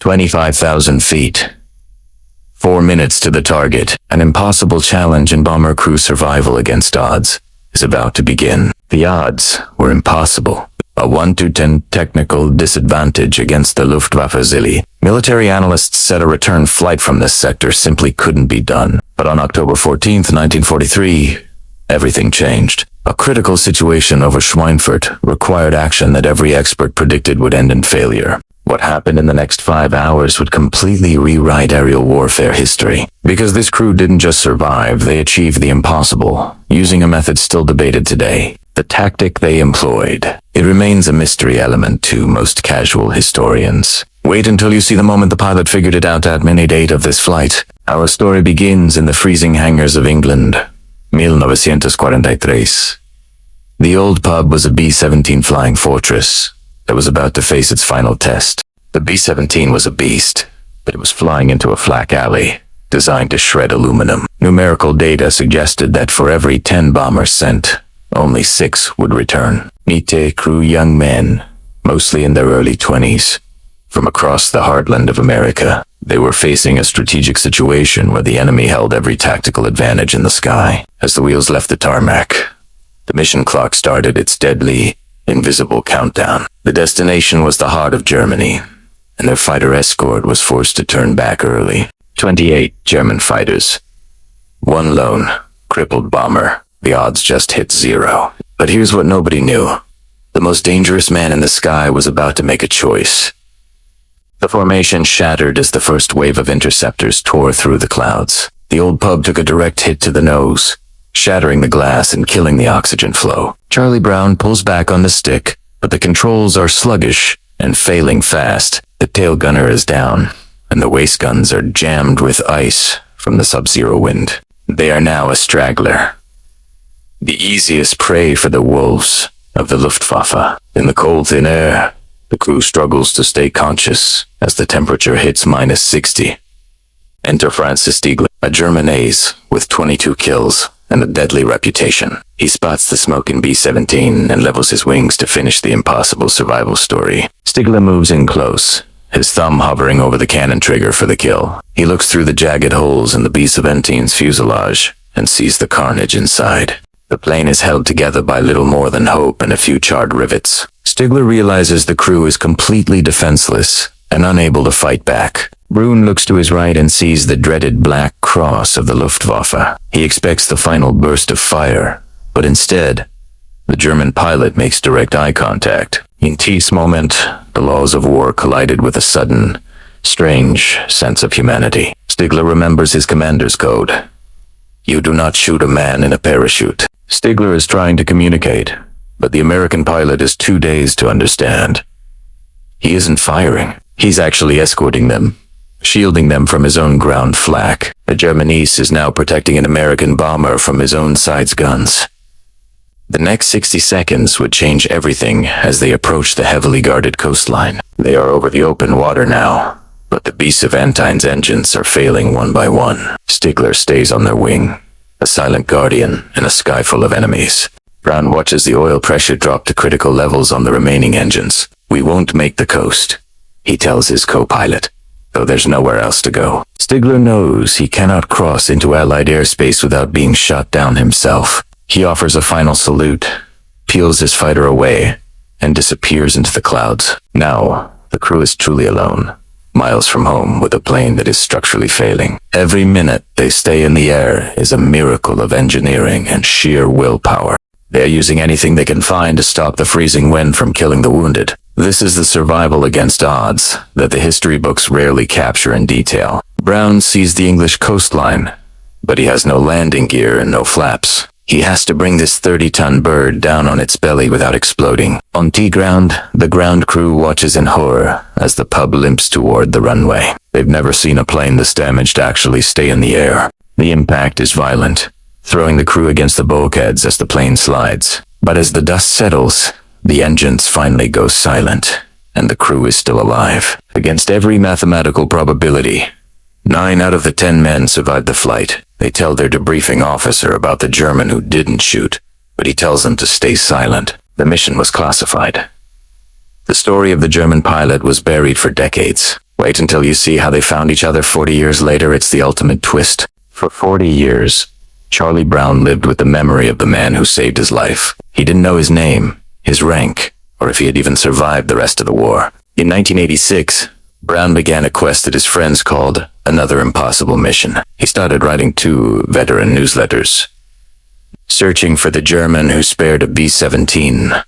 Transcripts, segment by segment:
25,000 feet. 4 minutes to the target. An impossible challenge in bomber crew survival against odds is about to begin. The odds were impossible. A 1 to 10 technical disadvantage against the WWII. Military analysts said a return flight from this sector simply couldn't be done. But on October 14th, 1943, everything changed. A critical situation over Schweinfurt required action that every expert predicted would end in failure. What happened in the next 5 hours would completely rewrite aerial warfare history. Because this crew didn't just survive, they achieved the impossible, using a method still debated today. The tactic they employed. It remains a mystery element to most casual historians. Wait until you see the moment the pilot figured it out at minute 8 of this flight. Our story begins in the freezing hangars of England. 1943. The old pub was a B-17 flying fortress that was about to face its final test. The B-17 was a beast, but it was flying into a flak alley, designed to shred aluminum. Numerical data suggested that for every 10 bombers sent, only 6 would return. Nite crew young men, mostly in their early 20s, from across the heartland of America. They were facing a strategic situation where the enemy held every tactical advantage in the sky. As the wheels left the tarmac, the mission clock started its deadly, invisible countdown. The destination was the heart of Germany, and their fighter escort was forced to turn back early. 28 German fighters. 1 lone, crippled bomber. The odds just hit 0. But here's what nobody knew. The most dangerous man in the sky was about to make a choice. The formation shattered as the first wave of interceptors tore through the clouds. The old pub took a direct hit to the nose, shattering the glass and killing the oxygen flow. Charlie Brown pulls back on the stick, but the controls are sluggish and failing fast. The tail gunner is down, and the waist guns are jammed with ice from the sub-zero wind. They are now a straggler. The easiest prey for the wolves of the Luftwaffe. In the cold, thin air, the crew struggles to stay conscious as the temperature hits -60. Enter Francis Stiegler, a German ace with 22 kills and a deadly reputation. He spots the smoking B-17 and levels his wings to finish the impossible survival story. Stiegler moves in close, his thumb hovering over the cannon trigger for the kill. He looks through the jagged holes in the B-17's fuselage and sees the carnage inside. The plane is held together by little more than hope and a few charred rivets. Stiegler realizes the crew is completely defenseless and unable to fight back. Brune looks to his right and sees the dreaded black cross of the Luftwaffe. He expects the final burst of fire, but instead, the German pilot makes direct eye contact. In this moment, the laws of war collided with a sudden, strange sense of humanity. Stiegler remembers his commander's code. You do not shoot a man in a parachute. Stiegler is trying to communicate, but the American pilot is too dazed to understand. He isn't firing. He's actually escorting them, shielding them from his own ground flak. The German ace is now protecting an American bomber from his own side's guns. The next 60 seconds would change everything as they approach the heavily guarded coastline. They are over the open water now, but the B-17's engines are failing one by one. Stiegler stays on their wing, a silent guardian in a sky full of enemies. Brown watches the oil pressure drop to critical levels on the remaining engines. We won't make the coast, he tells his co-pilot, though there's nowhere else to go. Stiegler knows he cannot cross into Allied airspace without being shot down himself. He offers a final salute, peels his fighter away, and disappears into the clouds. Now, the crew is truly alone, miles from home with a plane that is structurally failing. Every minute they stay in the air is a miracle of engineering and sheer willpower. They are using anything they can find to stop the freezing wind from killing the wounded. This is the survival against odds that the history books rarely capture in detail. Brown sees the English coastline, but he has no landing gear and no flaps. He has to bring this 30-ton bird down on its belly without exploding. On T-ground, the ground crew watches in horror as the pub limps toward the runway. They've never seen a plane this damaged actually stay in the air. The impact is violent, throwing the crew against the bulkheads as the plane slides. But as the dust settles, the engines finally go silent, and the crew is still alive. Against every mathematical probability, 9 out of the 10 men survived the flight. They tell their debriefing officer about the German who didn't shoot, but he tells them to stay silent. The mission was classified. The story of the German pilot was buried for decades. Wait until you see how they found each other 40 years later. It's the ultimate twist. For 40 years, Charlie Brown lived with the memory of the man who saved his life. He didn't know his name, his rank, or if he had even survived the rest of the war. In 1986, Brown began a quest that his friends called Another Impossible Mission. He started writing 2 veteran newsletters, searching for the German who spared a B-17.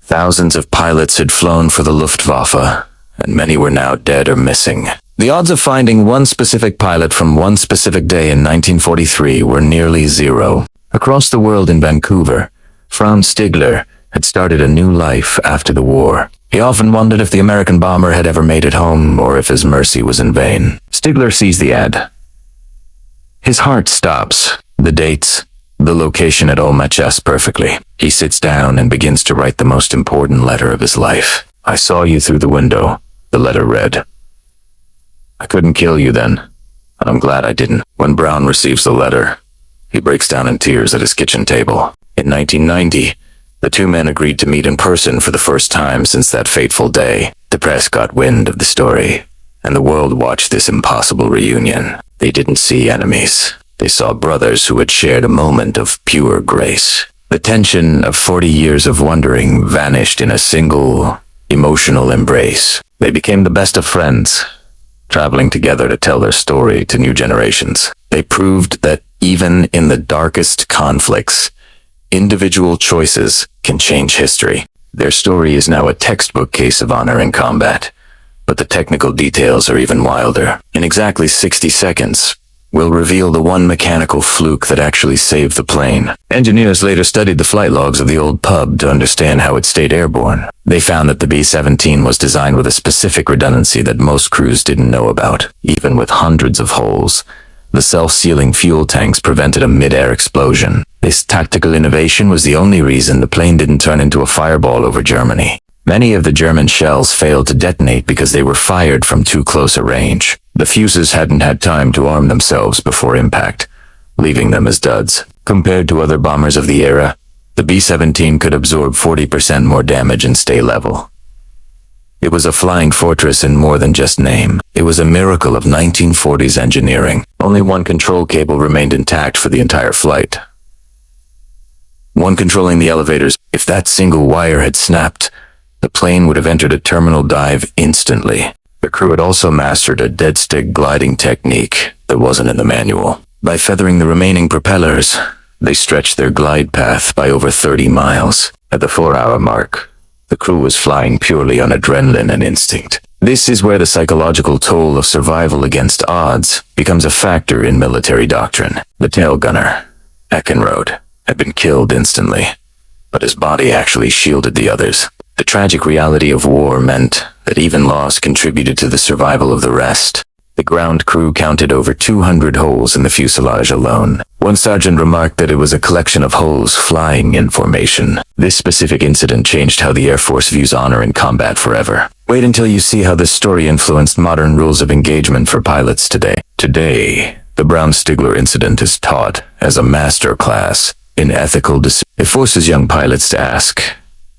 Thousands of pilots had flown for the Luftwaffe, and many were now dead or missing. The odds of finding one specific pilot from one specific day in 1943 were nearly zero. Across the world in Vancouver, Franz Stigler had started a new life after the war. He often wondered if the American bomber had ever made it home or if his mercy was in vain. Stigler sees the ad. His heart stops. The dates, the location, it all matches perfectly. He sits down and begins to write the most important letter of his life. "I saw you through the window," the letter read. "I couldn't kill you then, and I'm glad I didn't." When Brown receives the letter, he breaks down in tears at his kitchen table. In 1990, the 2 men agreed to meet in person for the first time since that fateful day. The press got wind of the story, and the world watched this impossible reunion. They didn't see enemies. They saw brothers who had shared a moment of pure grace. The tension of 40 years of wondering vanished in a single, emotional embrace. They became the best of friends, traveling together to tell their story to new generations. They proved that even in the darkest conflicts, individual choices can change history. Their story is now a textbook case of honor in combat, but the technical details are even wilder. In exactly 60 seconds, we'll reveal the one mechanical fluke that actually saved the plane. Engineers later studied the flight logs of the old pub to understand how it stayed airborne. They found that the B-17 was designed with a specific redundancy that most crews didn't know about. Even with hundreds of holes, the self-sealing fuel tanks prevented a mid-air explosion. This tactical innovation was the only reason the plane didn't turn into a fireball over Germany. Many of the German shells failed to detonate because they were fired from too close a range. The fuses hadn't had time to arm themselves before impact, leaving them as duds. Compared to other bombers of the era, the B-17 could absorb 40% more damage and stay level. It was a flying fortress in more than just name. It was a miracle of 1940s engineering. Only one control cable remained intact for the entire flight. One controlling the elevators. If that single wire had snapped, the plane would have entered a terminal dive instantly. The crew had also mastered a dead-stick gliding technique that wasn't in the manual. By feathering the remaining propellers, they stretched their glide path by over 30 miles. At the 4-hour mark, the crew was flying purely on adrenaline and instinct. This is where the psychological toll of survival against odds becomes a factor in military doctrine. The tail gunner, Eckenrode, had been killed instantly, but his body actually shielded the others. The tragic reality of war meant that even loss contributed to the survival of the rest. The ground crew counted over 200 holes in the fuselage alone. One sergeant remarked that it was a collection of holes flying in formation. This specific incident changed how the Air Force views honor in combat forever. Wait until you see how this story influenced modern rules of engagement for pilots today. Today, the Brown-Stigler incident is taught as a master class in ethical decision. It forces young pilots to ask,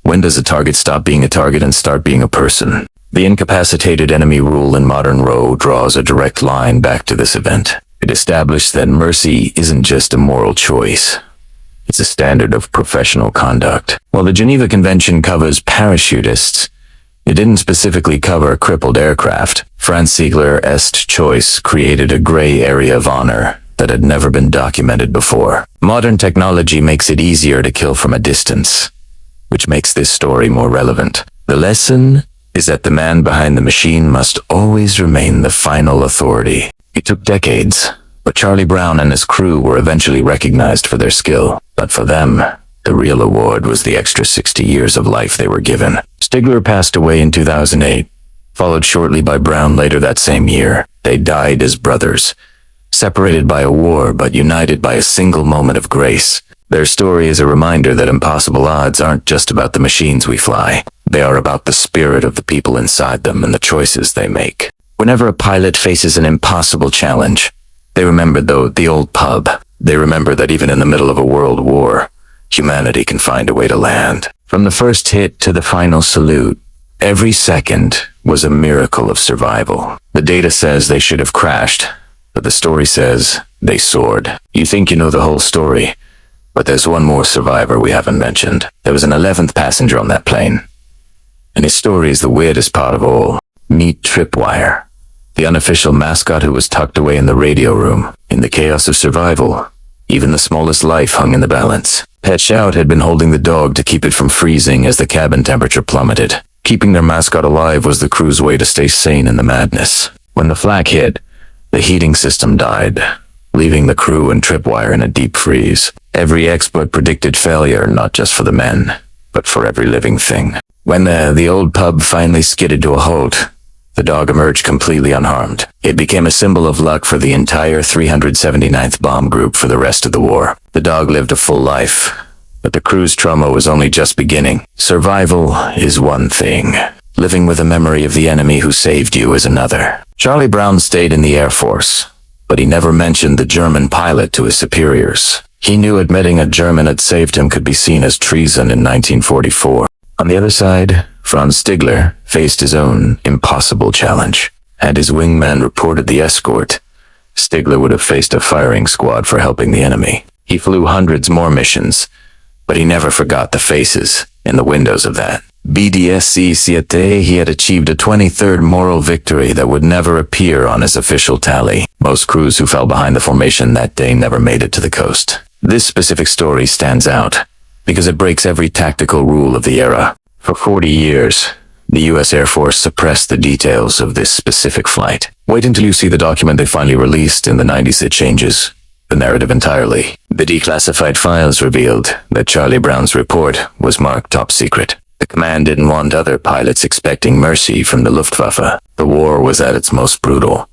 when does a target stop being a target and start being a person? The incapacitated enemy rule in modern ROW draws a direct line back to this event. It established that mercy isn't just a moral choice. It's a standard of professional conduct. While the Geneva Convention covers parachutists, it didn't specifically cover crippled aircraft. Franz Stigler's choice created a gray area of honor that had never been documented before. Modern technology makes it easier to kill from a distance, which makes this story more relevant. The lesson is that the man behind the machine must always remain the final authority. It took decades, but Charlie Brown and his crew were eventually recognized for their skill. But for them, the real award was the extra 60 years of life they were given. Stigler passed away in 2008, followed shortly by Brown later that same year. They died as brothers, separated by a war but united by a single moment of grace. Their story is a reminder that impossible odds aren't just about the machines we fly. They are about the spirit of the people inside them and the choices they make. Whenever a pilot faces an impossible challenge, they remember the old pub. They remember that even in the middle of a world war, humanity can find a way to land. From the first hit to the final salute, every second was a miracle of survival. The data says they should have crashed, but the story says they soared. You think you know the whole story, but there's one more survivor we haven't mentioned. There was an 11th passenger on that plane, and his story is the weirdest part of all. Meet Tripwire, the unofficial mascot who was tucked away in the radio room. In the chaos of survival, even the smallest life hung in the balance. Pet Shout had been holding the dog to keep it from freezing as the cabin temperature plummeted. Keeping their mascot alive was the crew's way to stay sane in the madness. When the flak hit, the heating system died, leaving the crew and Tripwire in a deep freeze. Every expert predicted failure, not just for the men, but for every living thing. When the old pub finally skidded to a halt, the dog emerged completely unharmed. It became a symbol of luck for the entire 379th Bomb Group for the rest of the war. The dog lived a full life, but the crew's trauma was only just beginning. Survival is one thing. Living with the memory of the enemy who saved you is another. Charlie Brown stayed in the Air Force, but he never mentioned the German pilot to his superiors. He knew admitting a German had saved him could be seen as treason in 1944. On the other side, Franz Stigler faced his own impossible challenge. Had his wingman reported the escort, Stigler would have faced a firing squad for helping the enemy. He flew hundreds more missions, but he never forgot the faces in the windows of that. BDSC Siete, he had achieved a 23rd moral victory that would never appear on his official tally. Most crews who fell behind the formation that day never made it to the coast. This specific story stands out because it breaks every tactical rule of the era. For 40 years, the U.S. Air Force suppressed the details of this specific flight. Wait until you see the document they finally released in the 90s. It changes the narrative entirely. The declassified files revealed that Charlie Brown's report was marked top secret. The command didn't want other pilots expecting mercy from the Luftwaffe. The war was at its most brutal,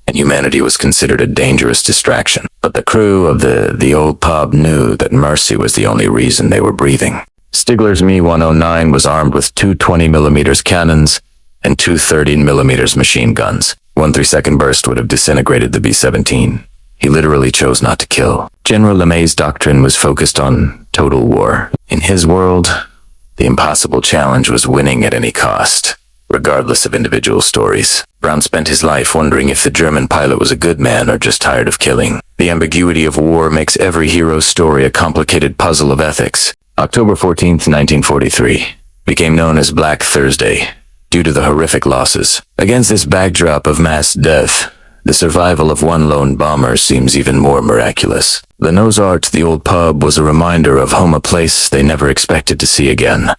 and humanity was considered a dangerous distraction. But the crew of the old pub knew that mercy was the only reason they were breathing. Stigler's Me-109 was armed with two 20mm cannons and two 30mm machine guns. One 3-second burst would have disintegrated the B-17. He literally chose not to kill. General LeMay's doctrine was focused on total war. In his world, the impossible challenge was winning at any cost, regardless of individual stories. Brown spent his life wondering if the German pilot was a good man or just tired of killing. The ambiguity of war makes every hero's story a complicated puzzle of ethics. October 14th, 1943, became known as Black Thursday due to the horrific losses. Against this backdrop of mass death, the survival of one lone bomber seems even more miraculous. The Nose Art, the old pub, was a reminder of home, a place they never expected to see again.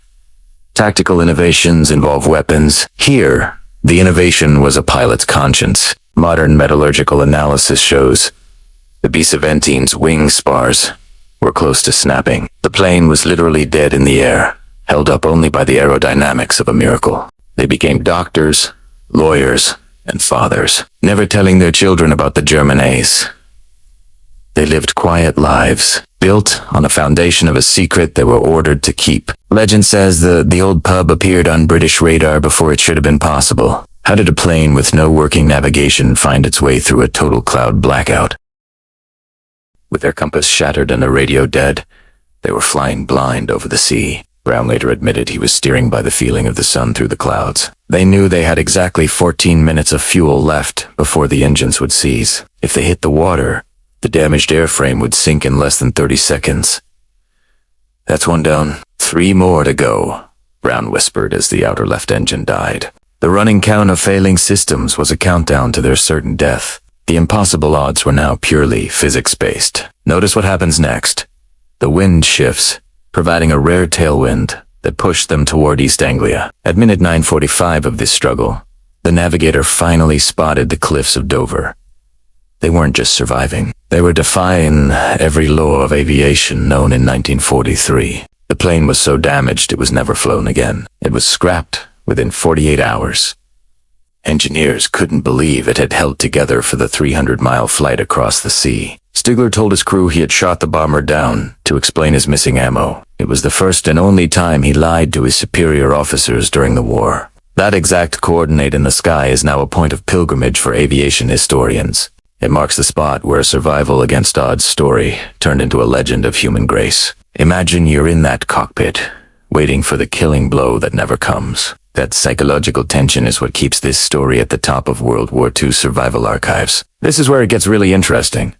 Tactical innovations involve weapons. Here, the innovation was a pilot's conscience. Modern metallurgical analysis shows the B-17's wing spars were close to snapping. The plane was literally dead in the air, held up only by the aerodynamics of a miracle. They became doctors, lawyers, and fathers, never telling their children about the German ace. They lived quiet lives, built on a foundation of a secret they were ordered to keep. Legend says the old pub appeared on British radar before it should have been possible. How did a plane with no working navigation find its way through a total cloud blackout? With their compass shattered and the radio dead, they were flying blind over the sea. Brown later admitted he was steering by the feeling of the sun through the clouds. They knew they had exactly 14 minutes of fuel left before the engines would seize. If they hit the water, the damaged airframe would sink in less than 30 seconds. That's one down. 3 more to go, Brown whispered as the outer left engine died. The running count of failing systems was a countdown to their certain death. The impossible odds were now purely physics-based. Notice what happens next. The wind shifts, providing a rare tailwind that pushed them toward East Anglia. At minute 9:45 of this struggle, the navigator finally spotted the cliffs of Dover. They weren't just surviving. They were defying every law of aviation known in 1943. The plane was so damaged it was never flown again. It was scrapped within 48 hours. Engineers couldn't believe it had held together for the 300-mile flight across the sea. Stigler told his crew he had shot the bomber down to explain his missing ammo. It was the first and only time he lied to his superior officers during the war. That exact coordinate in the sky is now a point of pilgrimage for aviation historians. It marks the spot where a survival against odds story turned into a legend of human grace. Imagine you're in that cockpit, waiting for the killing blow that never comes. That psychological tension is what keeps this story at the top of World War II survival archives. This is where it gets really interesting.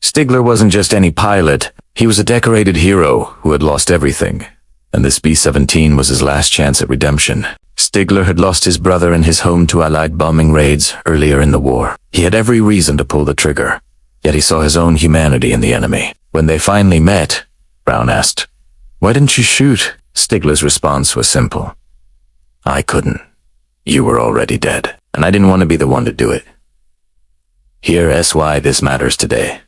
Stigler wasn't just any pilot. He was a decorated hero who had lost everything. And this B-17 was his last chance at redemption. Stigler had lost his brother and his home to Allied bombing raids earlier in the war. He had every reason to pull the trigger, yet he saw his own humanity in the enemy. When they finally met, Brown asked, "Why didn't you shoot?" Stigler's response was simple. "I couldn't. You were already dead, and I didn't want to be the one to do it." Here's why this matters today.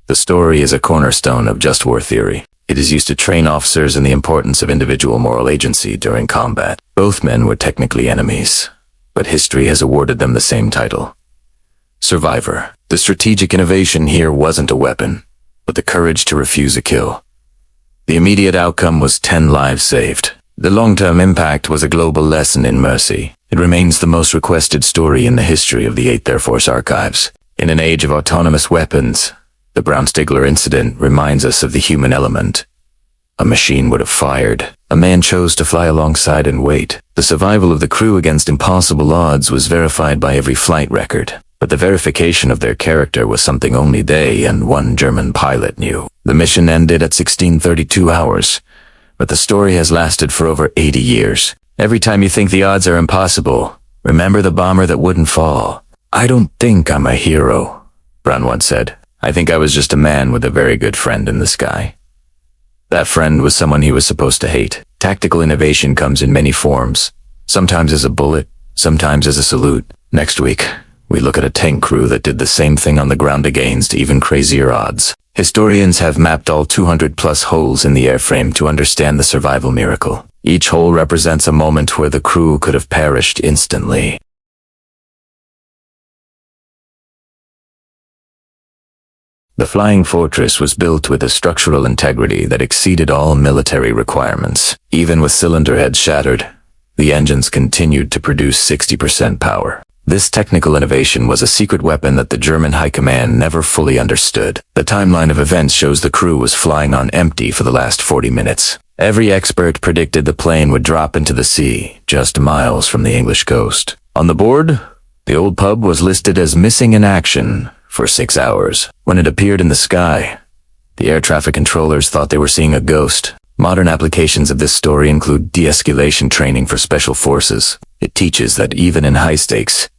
The story is a cornerstone of just war theory. It is used to train officers in the importance of individual moral agency during combat. Both men were technically enemies, but history has awarded them the same title. Survivor. The strategic innovation here wasn't a weapon, but the courage to refuse a kill. The immediate outcome was 10 lives saved. The long-term impact was a global lesson in mercy. It remains the most requested story in the history of the 8th Air Force archives. In an age of autonomous weapons, the Brown-Stigler incident reminds us of the human element. A machine would have fired. A man chose to fly alongside and wait. The survival of the crew against impossible odds was verified by every flight record. But the verification of their character was something only they and one German pilot knew. The mission ended at 16:32 hours, but the story has lasted for over 80 years. Every time you think the odds are impossible, remember the bomber that wouldn't fall. "I don't think I'm a hero," Brown once said. "I think I was just a man with a very good friend in the sky." That friend was someone he was supposed to hate. Tactical innovation comes in many forms, sometimes as a bullet, sometimes as a salute. Next week, we look at a tank crew that did the same thing on the ground against even crazier odds. Historians have mapped all 200+ holes in the airframe to understand the survival miracle. Each hole represents a moment where the crew could have perished instantly. The Flying Fortress was built with a structural integrity that exceeded all military requirements. Even with cylinder heads shattered, the engines continued to produce 60% power. This technical innovation was a secret weapon that the German High Command never fully understood. The timeline of events shows the crew was flying on empty for the last 40 minutes. Every expert predicted the plane would drop into the sea, just miles from the English coast. On the board, the old pub was listed as missing in action for 6 hours. When it appeared in the sky, the air traffic controllers thought they were seeing a ghost. Modern applications of this story include de-escalation training for special forces. It teaches that even in high-stakes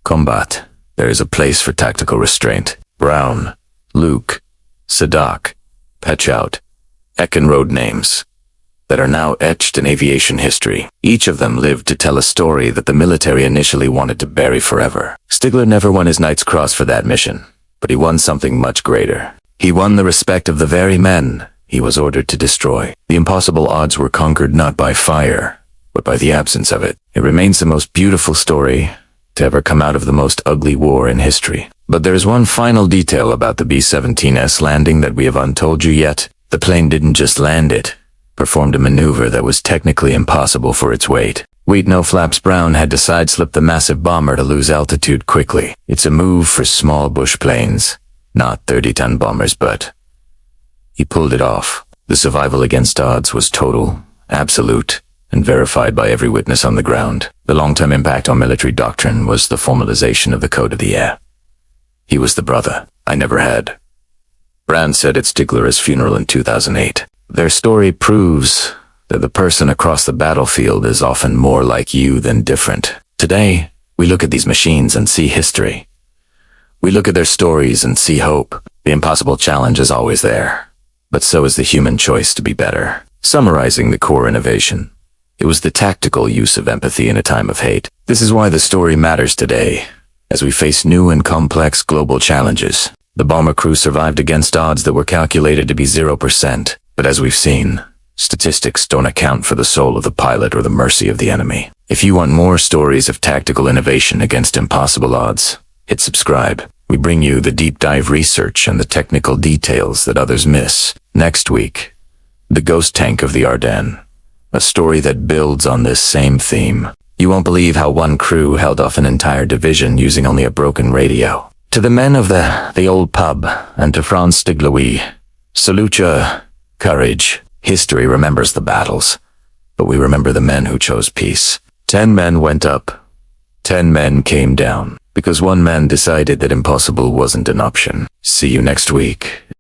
combat, there is a place for tactical restraint. Brown, Luke, Sadak, Pechout, Eckenrode names that are now etched in aviation history. Each of them lived to tell a story that the military initially wanted to bury forever. Stigler never won his Knight's Cross for that mission, but he won something much greater. He won the respect of the very men he was ordered to destroy. The impossible odds were conquered not by fire, but by the absence of it. It remains the most beautiful story to ever come out of the most ugly war in history. But there is one final detail about the B-17's landing that we have untold you yet. The plane didn't just land it, performed a maneuver that was technically impossible for its weight. No-Flaps Brown had to sideslip the massive bomber to lose altitude quickly. It's a move for small bush planes, not 30-ton bombers, but he pulled it off. The survival against odds was total, absolute, and verified by every witness on the ground. The long-term impact on military doctrine was the formalization of the code of the air. He was the brother I never had. Brown said at Stigler's funeral in 2008. Their story proves that the person across the battlefield is often more like you than different. Today, we look at these machines and see history. We look at their stories and see hope. The impossible challenge is always there, but so is the human choice to be better. Summarizing the core innovation, it was the tactical use of empathy in a time of hate. This is why the story matters today, as we face new and complex global challenges. The bomber crew survived against odds that were calculated to be 0%. But as we've seen, statistics don't account for the soul of the pilot or the mercy of the enemy. If you want more stories of tactical innovation against impossible odds, hit subscribe. We bring you the deep dive research and the technical details that others miss. Next week, the ghost tank of the Ardennes, a story that builds on this same theme. You won't believe how one crew held off an entire division using only a broken radio. To the men of the old pub and to Franz Stigler, we salute your courage. History remembers the battles, but we remember the men who chose peace. 10 men went up. 10 men came down. Because one man decided that impossible wasn't an option. See you next week.